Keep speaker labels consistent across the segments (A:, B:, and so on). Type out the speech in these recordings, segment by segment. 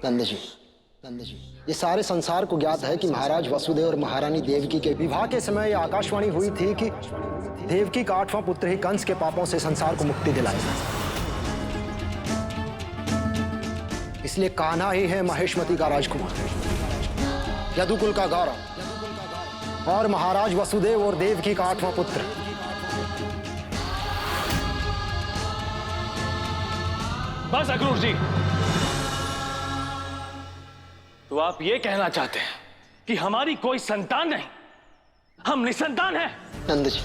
A: नंद जी, ये सारे संसार को ज्ञात है कि महाराज वसुदेव और महारानी देवकी के विवाह के समय यह आकाशवाणी हुई थी कि देवकी का 8वां पुत्र ही कंस के पापों से संसार को मुक्ति दिलाएगा। इसलिए कान्हा ही है महेशमती का राजकुमार, यदुकुल का गौरव और महाराज वसुदेव और देवकी का 8वां पुत्र।
B: बस अक्रूर जी, तो आप ये कहना चाहते हैं कि हमारी कोई संतान नहीं, हम निसंतान हैं?
A: नंद जी,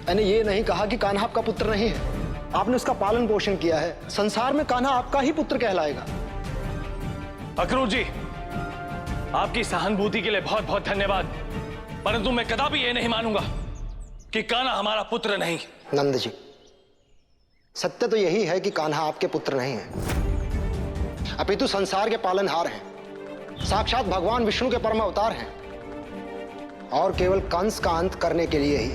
A: मैंने ये नहीं कहा कि कान्हा आपका पुत्र नहीं है। आपने उसका पालन पोषण किया है। संसार में कान्हा आपका ही पुत्र कहलाएगा।
B: अक्रूर जी, आपकी सहानुभूति के लिए बहुत बहुत धन्यवाद, परंतु मैं कदापि ये नहीं मानूंगा कि कान्हा हमारा पुत्र नहीं।
A: नंद जी, सत्य तो यही है कि कान्हा आपके पुत्र नहीं है, अपितु संसार के पालनहार हैं, साक्षात भगवान विष्णु के परम अवतार हैं और केवल कंस का अंत करने के लिए ही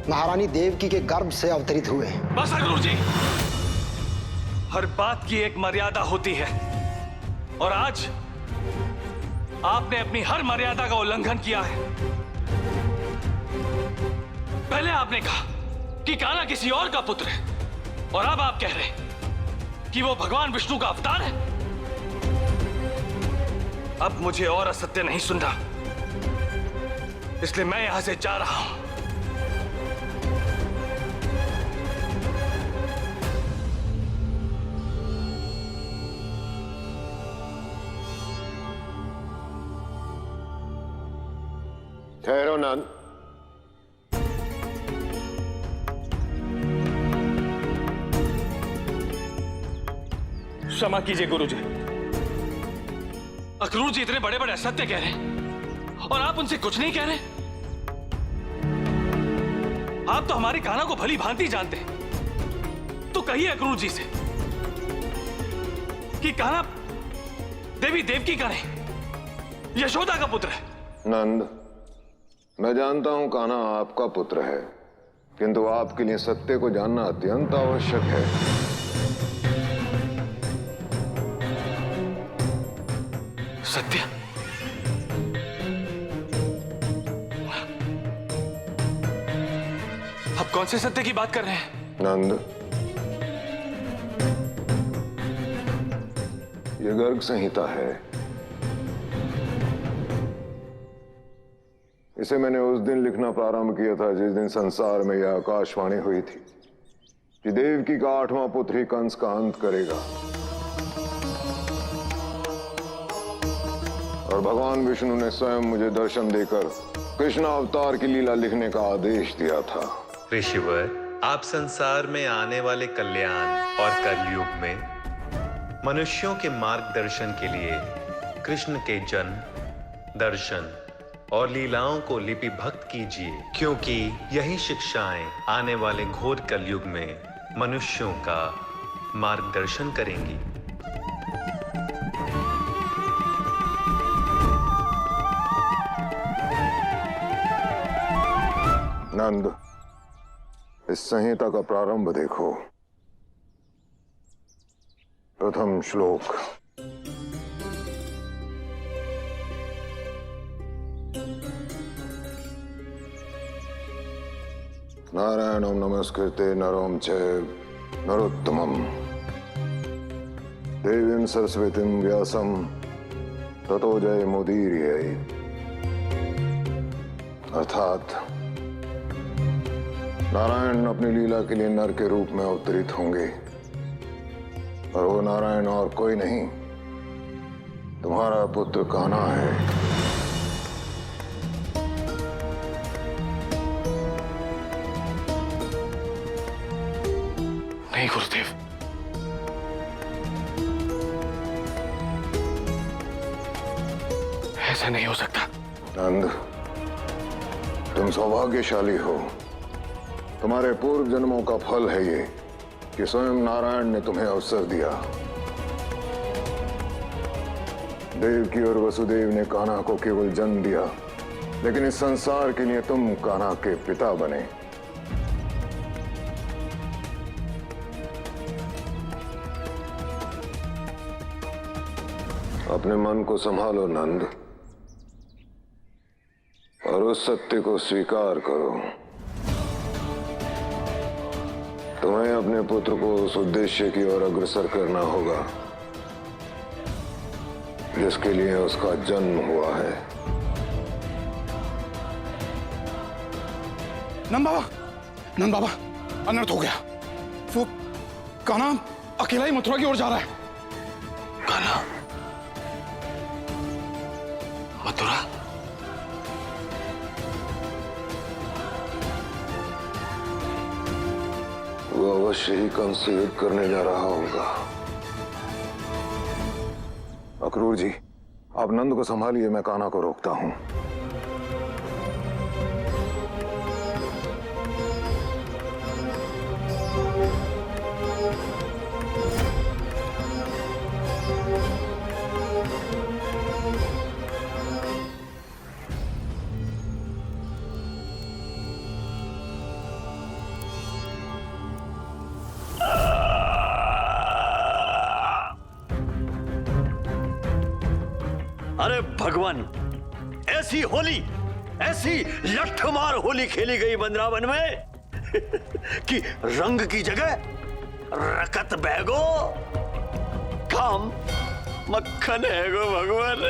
A: महारानी देवकी के गर्भ से अवतरित हुए हैं।
B: बस अक्रूर जी, हर बात की एक मर्यादा होती है और आज आपने अपनी हर मर्यादा का उल्लंघन किया है। पहले आपने कहा कि कान्हा किसी और का पुत्र है और अब आप कह रहे हैं कि वो भगवान विष्णु का अवतार है। अब मुझे और असत्य नहीं सुनना, इसलिए मैं यहां से जा रहा हूं।
C: ठहरो नंद।
B: क्षमा कीजिए गुरुजी, अक्रूर जी इतने बड़े बड़े असत्य कह रहे हैं और आप उनसे कुछ नहीं कह रहे। आप तो हमारी कान्हा को भली भांति जानते हैं, तो कहिए अक्रूर जी से कि कान्हा देवी देवकी का नहीं, यशोदा का पुत्र है।
C: नंद, मैं जानता हूं कान्हा आपका पुत्र है, किंतु आपके लिए सत्य को जानना अत्यंत आवश्यक है।
B: सत्य? आप कौन से सत्य की बात कर रहे हैं?
C: नंद, ये गर्ग संहिता है। इसे मैंने उस दिन लिखना प्रारंभ किया था जिस दिन संसार में यह आकाशवाणी हुई थी कि देवकी का 8वां पुत्र ही कंस का अंत करेगा और भगवान विष्णु ने स्वयं मुझे दर्शन देकर कृष्ण अवतार की लीला लिखने का आदेश दिया था।
D: ऋषिवर, आप संसार में आने वाले कल्याण और कलयुग में मनुष्यों के मार्गदर्शन के लिए कृष्ण के जन्म, दर्शन और लीलाओं को लिपिबद्ध कीजिए, क्योंकि यही शिक्षाएं आने वाले घोर कलयुग में मनुष्यों का मार्गदर्शन करेंगी।
C: नंद, इस संहिता का प्रारंभ देखो। प्रथम श्लोक। नारायणं नमस्कृत्य नरं चैव नरोत्तमं देवीं सरस्वतीं व्यासं ततो जयमुदीरये। अर्थात नारायण अपनी लीला के लिए नर के रूप में अवतरित होंगे और वो नारायण और कोई नहीं, तुम्हारा पुत्र कान्हा है।
B: नहीं गुरुदेव, ऐसा नहीं हो सकता।
C: नंद, तुम सौभाग्यशाली हो। तुम्हारे पूर्व जन्मों का फल है ये कि स्वयं नारायण ने तुम्हें अवसर दिया। देवकी और वसुदेव ने कान्हा को केवल जन्म दिया, लेकिन इस संसार के लिए तुम कान्हा के पिता बने। अपने मन को संभालो नंद, और उस सत्य को स्वीकार करो। तुम्हें अपने पुत्र को उस उद्देश्य की ओर अग्रसर करना होगा जिसके लिए उसका जन्म हुआ है।
E: नंद बाबा, अनर्थ हो गया। वो कान्हा अकेला ही मथुरा की ओर जा रहा है।
F: कान्हा मथुरा?
C: वो अवश्य ही कंस से युद्ध करने जा रहा होगा। अक्रूर जी, आप नंद को संभालिए, मैं कान्हा को रोकता हूं।
G: अरे भगवान, ऐसी होली, ऐसी लठमार होली खेली गई वृंदावन में कि रंग की जगह रकत बहगो, काम मक्खन है गो भगवान।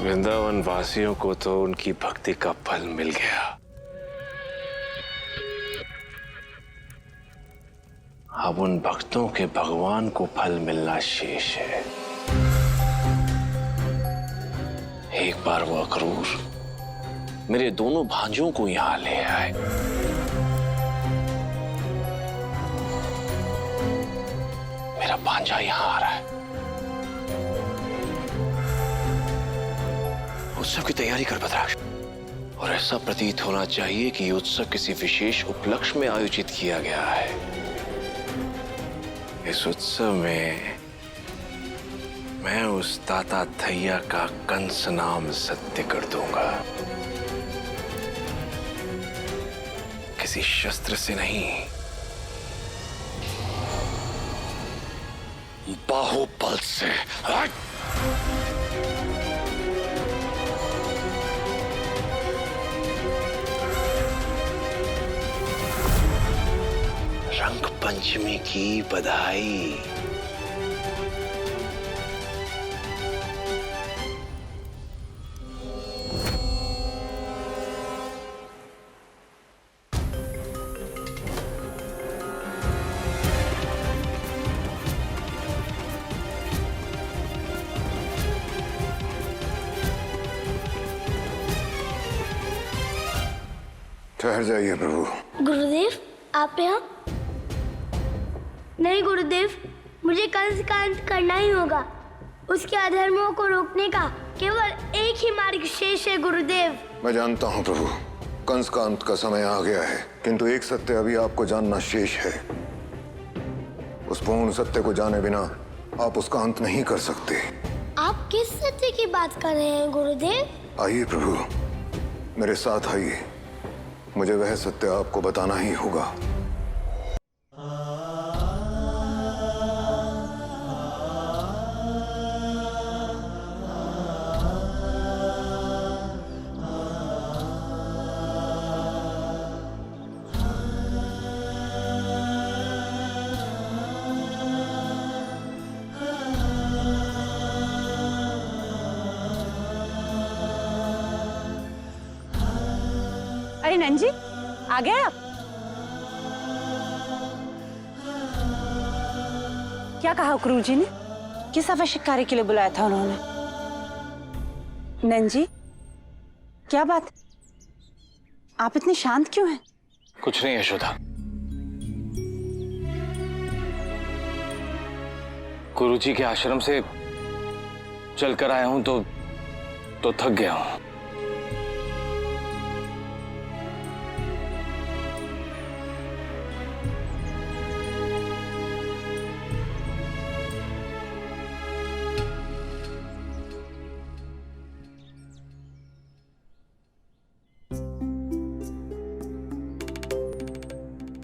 F: वृंदावन वासियों को तो उनकी भक्ति का फल मिल गया। अब उन भक्तों के भगवान को फल मिलना शेष है। एक बार वो अक्रूर मेरे दोनों भांजों को यहां ले आए। मेरा भांजा यहां आ रहा है। उत्सव की तैयारी कर भद्राक्ष, और ऐसा प्रतीत होना चाहिए कि ये उत्सव किसी विशेष उपलक्ष्य में आयोजित किया गया है। इस उत्सव में मैं उस ताता थैया का कंस नाम सत्य कर दूंगा, किसी शस्त्र से नहीं, बाहुबल से। रंग पंचमी की बधाई।
C: ठहर जाइए प्रभु।
H: गुरुदेव, आप यहाँ? नहीं गुरुदेव, मुझे कंस का अंत करना ही होगा। उसके अधर्मों को रोकने का केवल एक ही मार्ग शेष है गुरुदेव।
C: मैं जानता हूँ प्रभु, कंस का अंत का समय आ गया है, किंतु एक सत्य अभी आपको जानना शेष है। उस पूर्ण सत्य को जाने बिना आप उसका अंत नहीं कर सकते।
H: आप किस सत्य की बात कर रहे हैं गुरुदेव?
C: आइए प्रभु, मेरे साथ आइए, मुझे वह सत्य आपको बताना ही होगा।
I: अरे नंद जी, आ गए आप? क्या कहा अक्रूर जी ने? किस आवश्यक कार्य के लिए बुलाया था उन्होंने? नंद जी, क्या बात? आप इतने शांत क्यों हैं?
F: कुछ नहीं यशोदा, गुरुजी के आश्रम से चलकर आया हूं तो थक गया हूं।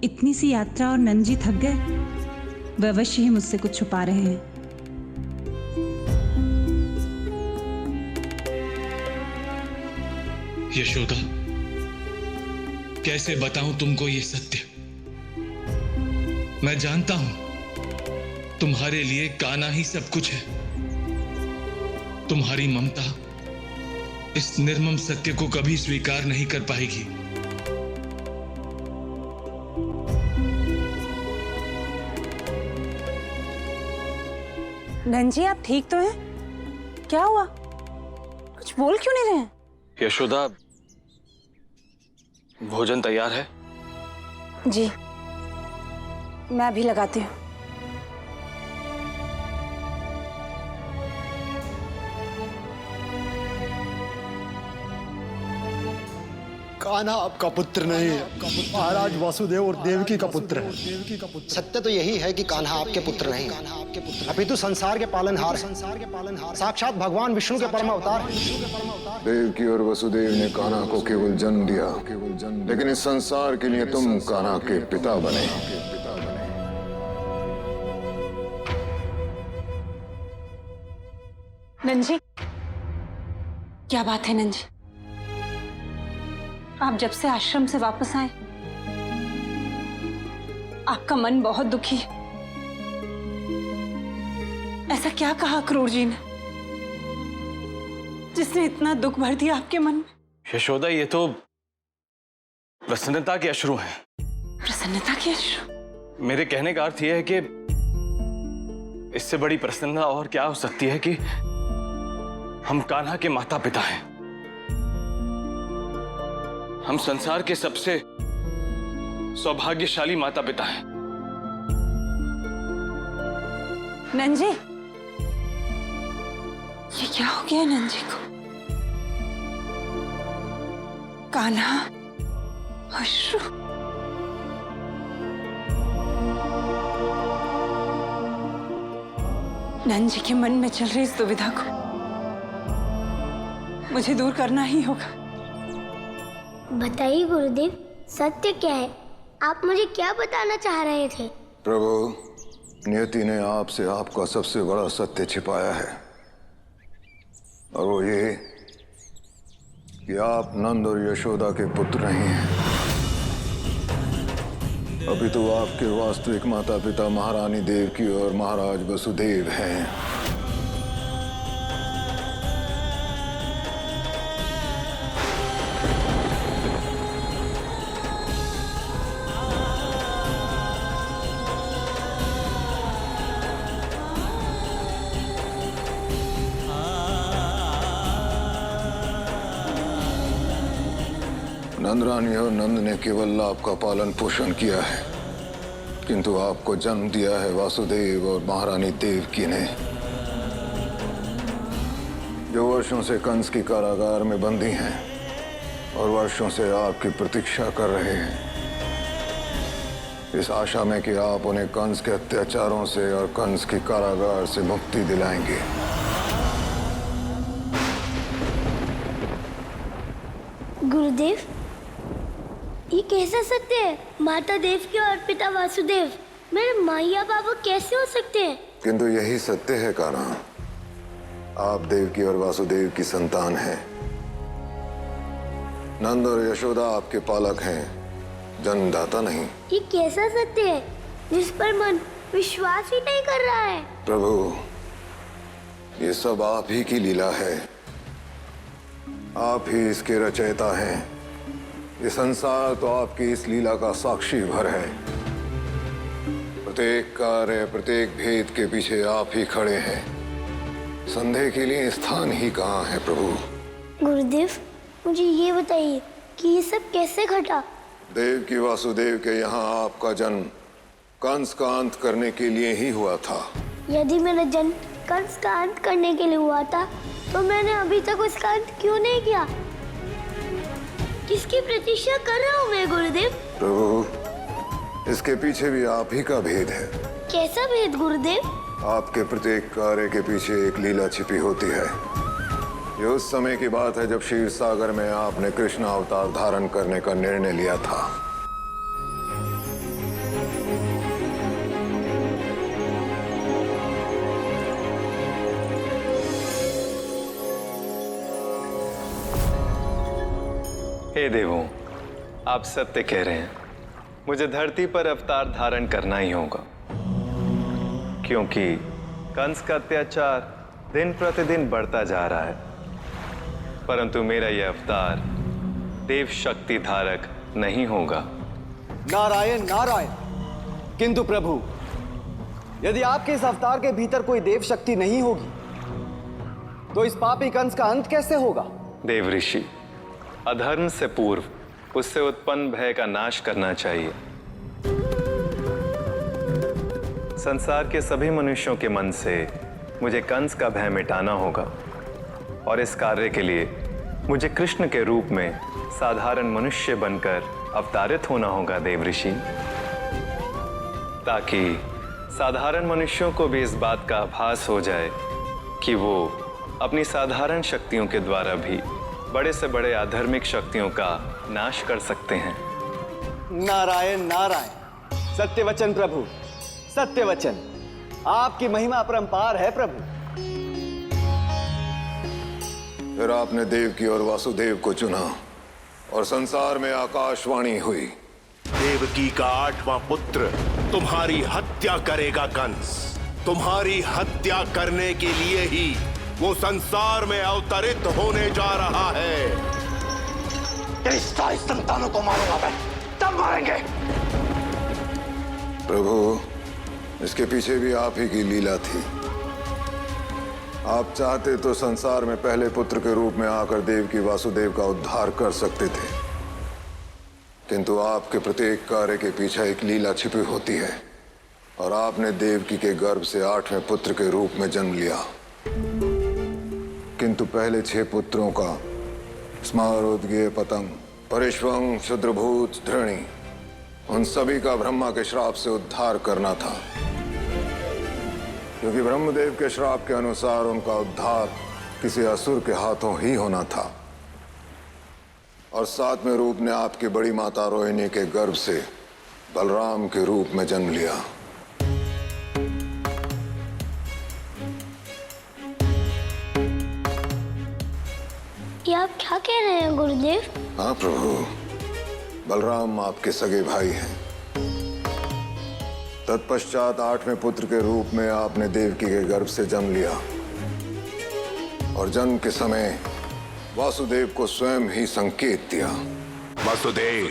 J: इतनी सी यात्रा और नंद जी थक गए? वे अवश्य ही मुझसे कुछ छुपा रहे हैं। यशोदा, कैसे बताऊं तुमको ये सत्य? मैं जानता हूं तुम्हारे लिए कान्हा ही सब कुछ है। तुम्हारी ममता इस निर्मम सत्य को कभी स्वीकार नहीं कर पाएगी।
I: नंजी, आप ठीक तो हैं? क्या हुआ? कुछ बोल क्यों नहीं रहे हैं?
F: यशोदा, भोजन तैयार है?
I: जी, मैं अभी लगाती हूँ।
A: कान्हा आपका पुत्र नहीं है, महाराज वासुदेव और देवकी का पुत्र है। सत्य तो यही है कि कान्हा आपके पुत्र नहीं है, अपितु संसार के पालनहार हैं। साक्षात भगवान विष्णु के परम अवतार हैं।
C: देवकी और वसुदेव ने कान्हा को केवल जन्म दिया, लेकिन इस संसार के लिए तुम कान्हा के पिता बने।
I: नंजी, क्या बात है नंजी? आप जब से आश्रम से वापस आए, आपका मन बहुत दुखी है। ऐसा क्या कहा क्रूर जी ने जिसने इतना दुख भर दिया आपके मन में?
F: यशोदा, ये तो प्रसन्नता के अश्रु हैं।
I: प्रसन्नता के अश्रु?
F: मेरे कहने का अर्थ यह है कि इससे बड़ी प्रसन्नता और क्या हो सकती है कि हम कान्हा के माता पिता हैं। हम संसार के सबसे सौभाग्यशाली माता पिता हैं।
I: नंजी, ये क्या हो गया नंजी को? कान्हा अश्रु? नंजी के मन में चल रही इस दुविधा को मुझे दूर करना ही होगा।
H: बताइए गुरुदेव, सत्य क्या है? आप मुझे क्या बताना चाह रहे थे?
C: प्रभु, नियति ने आपसे आपका सबसे बड़ा सत्य छिपाया है, और वो ये कि आप नंद और यशोदा के पुत्र नहीं हैं। अभी तो आपके वास्तविक माता पिता महारानी देवकी और महाराज वसुदेव हैं। नंदरानी और नंद ने केवल आपका पालन पोषण किया है, किंतु आपको जन्म दिया है वासुदेव और महारानी देवकी ने, जो वर्षों से कंस की कारागार में बंदी हैं और वर्षों से आपकी प्रतीक्षा कर रहे हैं, इस आशा में कि आप उन्हें कंस के अत्याचारों से और कंस की कारागार से मुक्ति दिलाएंगे।
H: गुरुदेव, ये कैसा सत्य है? माता देवकी और पिता वासुदेव मेरे माया बाबा कैसे हो सकते हैं?
C: किंतु यही सत्य है कान्हा, आप देवकी और वासुदेव की संतान हैं। नंद और यशोदा आपके पालक हैं, जन्मदाता नहीं।
H: ये कैसा सत्य है जिस पर मन विश्वास ही नहीं कर रहा है?
C: प्रभु, ये सब आप ही की लीला है, आप ही इसके रचयिता हैं। ये संसार तो आपकी इस लीला का साक्षी भर है। प्रत्येक कार्य, प्रत्येक भेद के पीछे आप ही खड़े हैं। संदेह के लिए स्थान ही कहाँ है प्रभु?
H: गुरुदेव, मुझे ये बताइए कि ये सब कैसे घटा?
C: देवकी वासुदेव के यहाँ आपका जन्म कंस का अंत करने के लिए ही हुआ था।
H: यदि मेरा जन्म कंस का अंत करने के लिए हुआ था, तो मैंने अभी तक उसका अंत क्यों नहीं किया? किसकी प्रतीक्षा कर रहा हूँ मैं गुरुदेव?
C: प्रभु, इसके पीछे भी आप ही का भेद है।
H: कैसा भेद गुरुदेव?
C: आपके प्रत्येक कार्य के पीछे एक लीला छिपी होती है। ये उस समय की बात है जब क्षीर सागर में आपने कृष्ण अवतार धारण करने का निर्णय लिया था।
D: हे देवों, आप सत्य कह रहे हैं। मुझे धरती पर अवतार धारण करना ही होगा, क्योंकि कंस का अत्याचार दिन प्रतिदिन बढ़ता जा रहा है। परंतु मेरा यह अवतार देव शक्ति धारक नहीं होगा।
K: नारायण नारायण। किंतु प्रभु, यदि आपके इस अवतार के भीतर कोई देव शक्ति नहीं होगी तो इस पापी कंस का अंत कैसे होगा?
D: देव ऋषि, अधर्म से पूर्व उससे उत्पन्न भय का नाश करना चाहिए। संसार के सभी मनुष्यों के मन से मुझे कंस का भय मिटाना होगा, और इस कार्य के लिए मुझे कृष्ण के रूप में साधारण मनुष्य बनकर अवतारित होना होगा देव ऋषि, ताकि साधारण मनुष्यों को भी इस बात का आभास हो जाए कि वो अपनी साधारण शक्तियों के द्वारा भी बड़े से बड़े आध्यात्मिक शक्तियों का नाश कर सकते हैं।
K: नारायण नारायण। सत्य वचन प्रभु, सत्य वचन। आपकी महिमा अपरंपार है प्रभु।
C: फिर आपने देवकी और वासुदेव को चुना और संसार में आकाशवाणी हुई।
L: देवकी का 8वां पुत्र तुम्हारी हत्या करेगा कंस। तुम्हारी हत्या करने के लिए ही वो संसार में अवतरित होने जा रहा है।
G: तेरी सारी संतानों को मारूंगा मैं, तब मारेंगे।
C: प्रभु, इसके पीछे भी आप ही की लीला थी। आप चाहते तो संसार में पहले पुत्र के रूप में आकर देवकी वासुदेव का उद्धार कर सकते थे, किंतु आपके प्रत्येक कार्य के पीछे एक लीला छिपी होती है, और आपने देवकी के गर्भ से 8वें पुत्र के रूप में जन्म लिया। किंतु पहले 6 पुत्रों का स्मारोदगे पतंग, परिश्वं, क्षुद्रभूत, धृणी, उन सभी का ब्रह्मा के श्राप से उद्धार करना था, क्योंकि ब्रह्मदेव के श्राप के अनुसार उनका उद्धार किसी असुर के हाथों ही होना था। और 7वें रूप ने आपकी बड़ी माता रोहिणी के गर्भ से बलराम के रूप में जन्म लिया।
H: ये आप क्या कह रहे हैं गुरुदेव?
C: हाँ प्रभु, बलराम आपके सगे भाई हैं। तत्पश्चात 8वें पुत्र के रूप में आपने देवकी के गर्भ से जन्म लिया, और जन्म के समय वासुदेव को स्वयं ही संकेत दिया।
L: वासुदेव,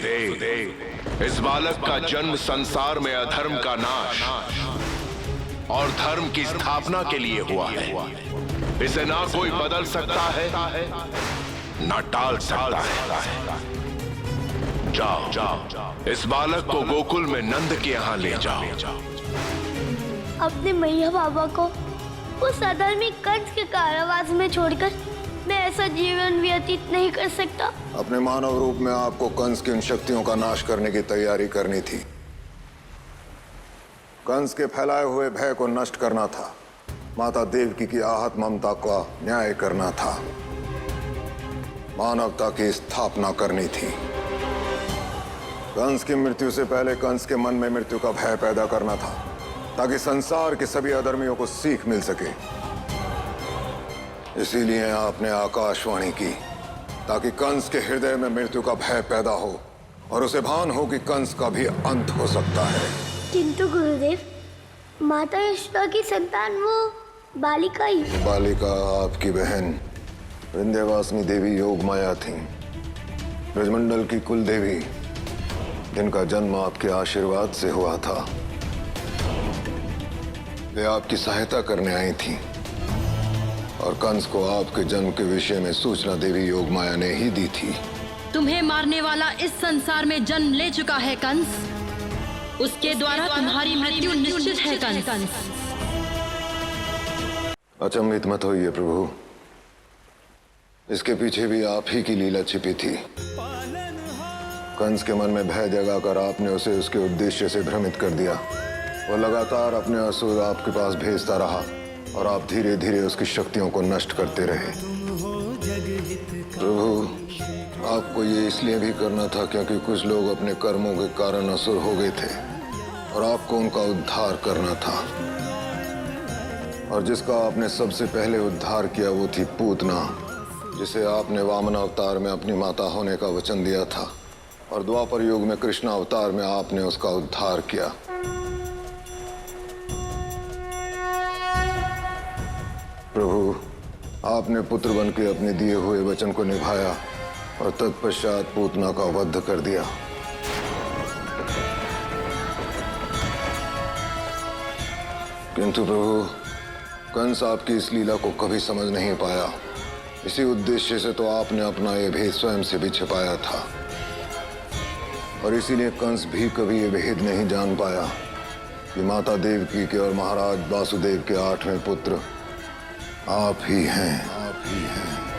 L: इस बालक का जन्म संसार में अधर्म का नाश और धर्म की स्थापना के लिए हुआ है। इसे ना कोई बदल सकता है, ना टाल सकता है। जाओ जाओ, इस बालक को गोकुल में नंद के यहाँ ले जाओ।
H: अपने मैया बाबा को उस अधर्मी कंस के कारावास में छोड़कर मैं ऐसा जीवन व्यतीत नहीं कर सकता।
C: अपने मानव रूप में आपको कंस की उन शक्तियों का नाश करने की तैयारी करनी थी। कंस के फैलाए हुए भय को नष्ट करना था, माता देवकी की आहत ममता का न्याय करना था, मानवता की स्थापना करनी थी। कंस की मृत्यु से पहले कंस के मन में मृत्यु का भय पैदा करना था, ताकि संसार के सभी अधर्मियों को सीख मिल सके। इसीलिए आपने आकाशवाणी की, ताकि कंस के हृदय में मृत्यु का भय पैदा हो और उसे भान हो कि कंस का भी अंत हो सकता है।
H: किंतु गुरुदेव, माता यशोदा की संतान वो बालिका ही।
C: बालिका आपकी बहन विंध्यवासिनी देवी योगमाया थी, ब्रजमंडल की कुल देवी, जिनका जन्म आपके आशीर्वाद से हुआ था। वे आपकी सहायता करने आई थी, और कंस को आपके जन्म के विषय में सूचना देवी योगमाया ने ही दी थी।
M: तुम्हें मारने वाला इस संसार में जन्म ले चुका है कंस, उसके द्वारा तुम्हारी मृत्यु निश्चित है कंस।
C: अचंभित मत होइए प्रभु, इसके पीछे भी आप ही की लीला छिपी थी। कंस के मन में भय जगाकर आपने उसे उसके उद्देश्य से भ्रमित कर दिया। वो लगातार अपने असुर आपके पास भेजता रहा, और आप धीरे धीरे उसकी शक्तियों को नष्ट करते रहे। प्रभु, आपको ये इसलिए भी करना था क्योंकि कुछ लोग अपने कर्मों के कारण असुर हो गए थे, और आपको उनका उद्धार करना था। और जिसका आपने सबसे पहले उद्धार किया वो थी पूतना, जिसे आपने वामन अवतार में अपनी माता होने का वचन दिया था और द्वापर युग में कृष्ण अवतार में आपने उसका उद्धार किया। प्रभु, आपने पुत्र बन के अपने दिए हुए वचन को निभाया और तत्पश्चात पूतना का वध कर दिया। किंतु प्रभु, कंस आपकी इस लीला को कभी समझ नहीं पाया। इसी उद्देश्य से तो आपने अपना ये भेद स्वयं से भी छिपाया था और इसीलिए कंस भी कभी ये भेद नहीं जान पाया कि माता देवकी के और महाराज वासुदेव के 8वें पुत्र आप ही हैं।